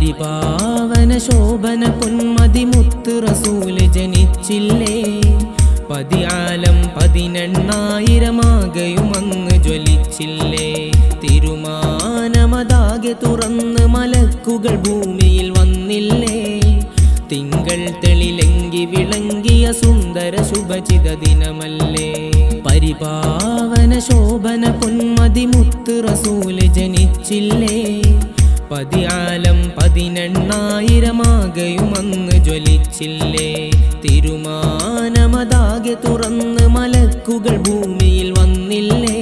പരിപാവന ശോഭന പൊന്മതി മുത്ത് റസൂല് ജനിച്ചില്ലേ. പതിയാലം 18,000 അങ്ങ് ജ്വലിച്ചില്ലേ. തിരുമാനമതാകെ തുറന്ന് മലക്കുകൾ ഭൂമിയിൽ വന്നില്ലേ. തിങ്കൾ തെളിലെങ്കി വിളങ്ങിയ സുന്ദര ശുഭചിത ദിനമല്ലേ. പരിപാവന ശോഭന പൊന്മതി മുത്ത് റസൂല് ജനിച്ചില്ലേ. പതിയാലം 18,000 അങ്ങ് ജ്വലിച്ചില്ലേ. തിരുമാനമതാകെ തുറന്ന് മലക്കുകൾ ഭൂമിയിൽ വന്നില്ലേ.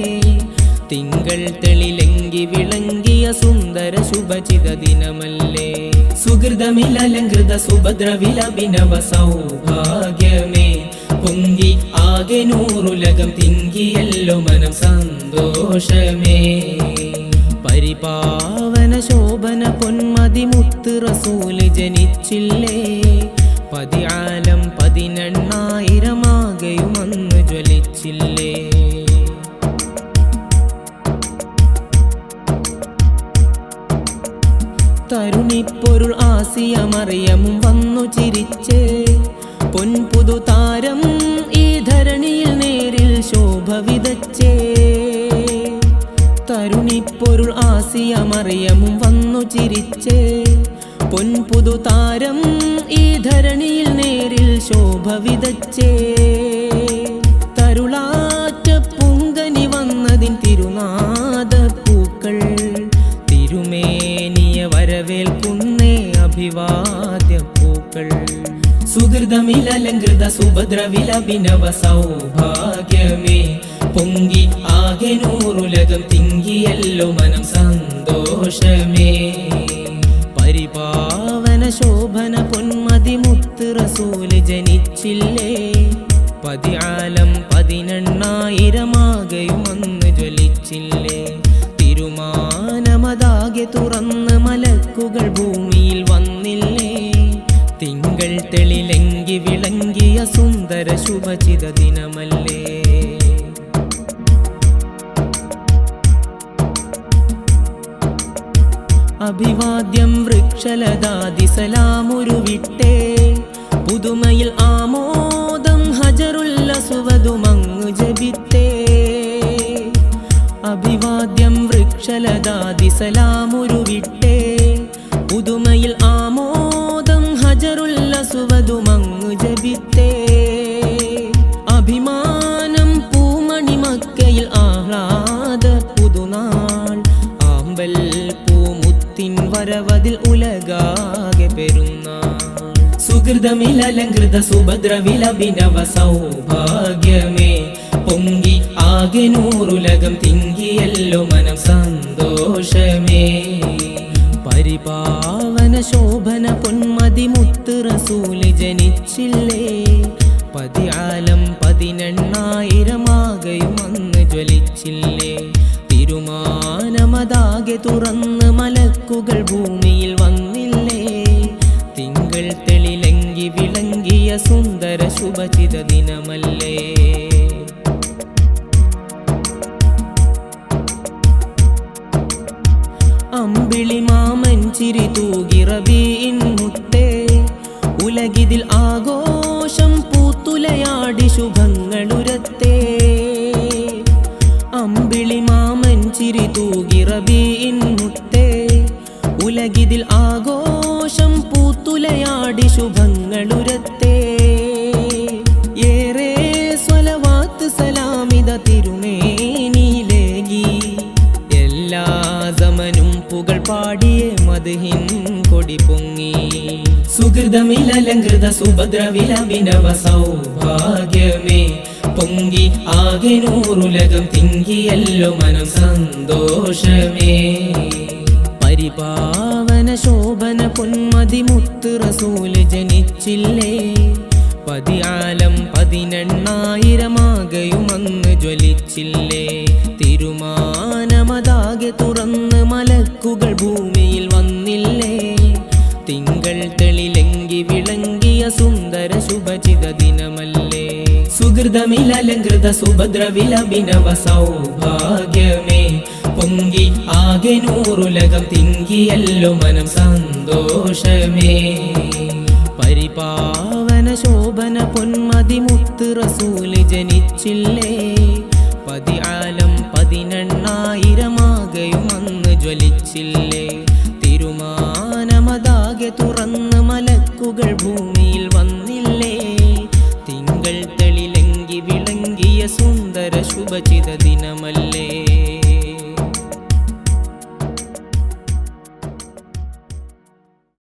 തിങ്കൾ തെളിലെങ്കി വിളങ്ങിയ സുന്ദര ശുഭചിത ദിനമല്ലേ. സുഹൃതമിലലങ്കൃത സുഭദ്രവിലഭിനവ സൗഭാഗ്യമേ. പൊങ്കി ആകെ നൂറുലകം തിങ്കിയല്ലോ മനം സന്തോഷമേ. പരിപാവന ശോഭന പൊന്മതി മുത്ത് റസൂല് ജനിച്ചില്ലേ. പതിയാലം 18,000 അങ്ങ് ജ്വലിച്ചില്ലേ. തരുണിപ്പൊരുൾ ആസിയ മറിയമും വന്നു ചിരിച്ചേ. പൊൻപുതു താരം ഈ ധരണിയിൽ നേരിൽ ശോഭ വിതച്ചേ. തരുണിപ്പൊരുൾ ആസിയ മറിയമും വന്നു ചിരിച്ചേ. പൊൻപുതു താരം ഈ ധരണിയിൽ നേരിൽ ശോഭ വിതച്ചേ. തരുളാറ്റ പുങ്കനി വന്നതിൻ തിരുനാദ പൂക്കൾ തിരുമേനിയ വരവേൽക്കുന്നേ അഭിവാദ്യ പൂക്കൾ. സുഹൃതമിലലങ്കൃത സുഭദ്രവിലഭിനവ സൗഭാഗ്യമേ. പൊങ്കി ആകെ നൂറുലകം തിങ്കിയല്ലോ മനം സന്തോഷമേ. പരിപാവന ശോഭന പൊന്മതി മുത്ത് റസൂല് ജനിച്ചില്ലേ. പതിയാലം 18,000 അങ്ങ് ജ്വലിച്ചില്ലേ. തിരുമാനമതാകെ തുറന്ന് മലക്കുകൾ ഭൂമിയിൽ വന്നില്ലേ. തിങ്കൾ തെളിലെങ്കി വിളങ്ങിയ സുന്ദര ശുഭചിത ദിനമല്ലേ. അഭിവാദ്യം വൃക്ഷലതാദി സലാമുരുവിട്ടേ. പുതുമയിൽ ആമോദം ഹജറുല്ലസുവതുമങ്ങു ജപിത്തേ. അഭിവാദ്യം വൃക്ഷലതാദി സലാമുരുവിട്ടേ. പുതുമയിൽ ആമോദം ഹജറുല്ലസുവതുമങ്ങു ജപിത്തേ. അഭിമാനം പൂമണി മക്കയിൽ ആഹ്ലാദ പുതുനാൾ. ആമ്പൽ പൂമുത്തിൻ വരവതിൽ ഉലകാകെ പെരുന്നാൾ. സുഹൃതമിലലങ്കൃത സുഭദ്രവിലഭിനവ സൗഭാഗ്യമേ. പൊങ്കി ആകെ നൂറുലകം തിങ്കിയല്ലോ മനം സന്തോഷമേ. പരിപാവന ശോഭന പൊന്മതി മുത്ത് റസൂല് ജനിച്ചില്ലേ. പതിയാലം 18,000 അങ്ങ് ജ്വലിച്ചില്ലേ. തിരുമാനമതാകെ തുറന്ന് മലക്കുകൾ ഭൂമിയിൽ വന്നില്ലേ. തിങ്കൾ തെളിലെങ്കി വിളങ്ങിയ സുന്ദര ശുഭചിത ദിനമല്ലേ. അമ്പിളി മാമൻ ചിരി തൂകി റബീഇൻ മുത്തേ. ഉലകിതിൽ ആഘോഷം പൂത്തുലയാടി ശുഭങ്ങളുരത്തേ. അമ്പിളി മാമൻ ചിരി തൂകി റബീഇൻ മുത്തേ. ഉലകിതിൽ ആഘോഷം പൂത്തുലയാടി ശുഭങ്ങളുരത്തേ. ഏറെ സ്വലവാത്ത് സലാമിത തിരുമേനിയിലേകി. എല്ലാ സമനും പുകൾ പാടിയേ മദ്ഹിൻ കൊടി പൊങ്ങി. സുഹൃതമിലലങ്കൃത സുഭദ്രവിലഭിനവ സൗഭാഗ്യമേ. പൊങ്കി ആകെ നൂറുലകം തിങ്കിയല്ലോ മനം സന്തോഷമേ. പരിപാവന ശോഭന പൊന്മതി മുത്ത് റസൂല് ജനിച്ചില്ലേ. പതിയാലം 18,000 അങ്ങ് ജ്വലിച്ചില്ലേ. തിരുമാനമതാകെ തുറന്ന് മലക്കുകൾ ഭൂമിയിൽ വന്നില്ലേ. തിങ്കൾ തെളിലെങ്കി വിളങ്ങിയ സുന്ദര ശുഭചിത ദിനമല്ലേ. സുഹൃതമിലലങ്കൃത സുഭദ്രവിലഭിനവ സൗഭാഗ്യമേ. പൊങ്കി ആകെ നൂറുലകം തിങ്കിയല്ലോ മനം സന്തോഷമേ. സന്തോഷമേ. പരിപാവന ശോഭന പൊന്മതി മുത്ത് റസൂല് ജനിച്ചില്ലേ. പതിആലം 18,000 അന്ന് ജ്വലിച്ചില്ലേ. തിരുമാനമതാകെ തുറന്ന് മലക്കുകൾ ഭൂമിയിൽ വന്നില്ലേ. തിങ്കൾ തെളിലെങ്കി വിളങ്ങിയ സുന്ദര ശുഭചിത ദിനമല്ലേ.